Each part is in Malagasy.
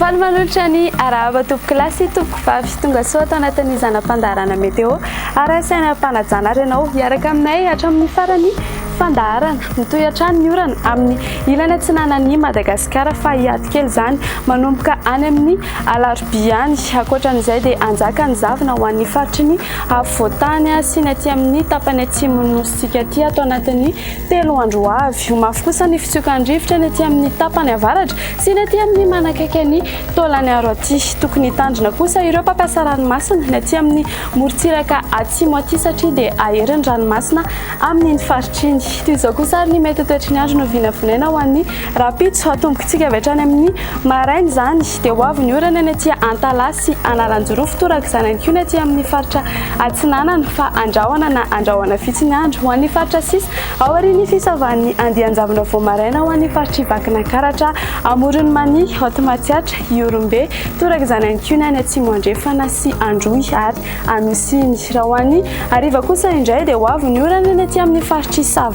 Faly manolotra ny arahaba topoko lasy topoko vavy tonga soa tao anatin'ny zanam-pandaharana meteo ary saina mpanajana renao hiaraka aminay hatramin'ny farany fandaharana mitoy-hatrany ny orana amin'ny ilany atsinanan'ny Madagascar fa hiaty kely zany manomboka any amin'ny alarobia any. Ankoatran'izay dia anjaka ny zavona ho an'ny faritry ny afovoantany sy ny aty amin'ny tapany atsimon'ny nositsika aty atao anatin'ny 3 andro avy. Mafy kosa ny fitsokan-drivotra ny aty amin'ny tapany avaratra sy ny aty amin'ny manakaiky ny taolany aro aty. Tokony hitandrina kosa ireo mpampiasa ranomasina ny aty amin'ny morontsiraka atsimo aty satria dia aheriny ranomasina amin'ny faritry iny. Toy izao kosa ary ny mety toetry ny andro no vinavinaina ho an'ny rapitso atombokantsika avy hatrany amin'ny maraina zany dia ho avy ny orana ny aty Antala sy Analanjorofo toraka izany ihany koa ny aty amin'ny faritra atsinanana fa andrahoana na andrahoana vitsy ny andro ho an'ny faritra sisa aorian'ny fisavan'ny andian-javona vao maraina ho an'ny faritry vakina karatra amoron'ny mani Otmatsiatra Iorombe toraka izany ihany koa ny any atsimo andrefana sy androy ary anosiny. Raha ho an'ny hariva kosa indray dia ho avy ny orana ny aty amin'ny faritry sy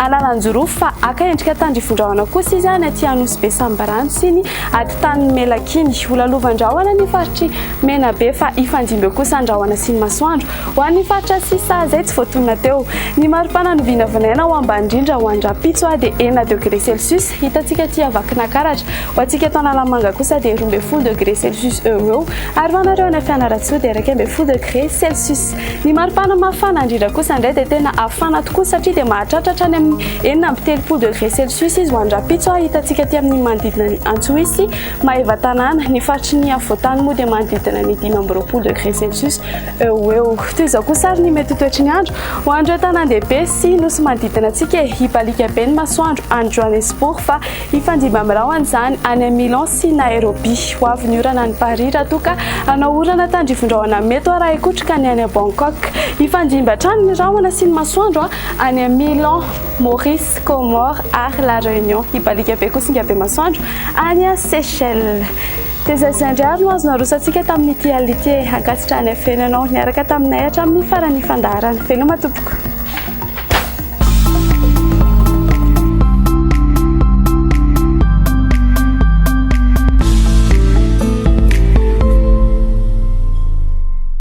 Analanjorofo fa aka-endrika tandrifon-drahona kosa izy any aty anosy be sambarano sy ny adi-tany melakiny holalovandrahoana ny faritry menabe fa ifandimby kosa andrahoana sy ny masoandro ho an'ny faritra sisa izay tsy voatonona teo. Ny maripana no vinavinaina ho ambany indrindra ho an'ny rapitso dia 1 degré celsius hitantsika aty avakina karatra ho antsika eto Analamanga kosa dia 12 degré celsius eo ary ho anareo any Fianarantsoa dia 12 degré celsius. Ny maripana mafana indrindra kosa indray dia tena afana tokoa satria dia mahatratratra any amin'ny 9 degré celsius izy ho an'ny rapitso hitantsika aty amin'ny manodidina ny Antsohisy Maevatanana. Ny faritry ny afovoantany moa dia manodidina ny 15 degré celsius eo. Toy izao kosa ary ny mety toetry ny andro ho andreo tanàn-dehibe sy nosy manodidina antsika hibalika be ny masoandro any Johannesburg fa hifandimby amin'irahony izany any amin'ny Milan sy Nairobi. Ho avy ny orana any Paris raha toa ka hanao orana tandrifon-drahona mety raha ikotrika ny any Bangkok. Hifandimby hatrany ny rahona sy ny masoandro any Milan, Maurice, Comores ary La Réunion. Hibalika be kosa inga be masoandro any Seychelles. Dia izay indray ary no azona rosantsika tamin'ity ality ankasitrany afenanao niaraka taminay hatramin'ny farany fandaharana. Veloma tompoko.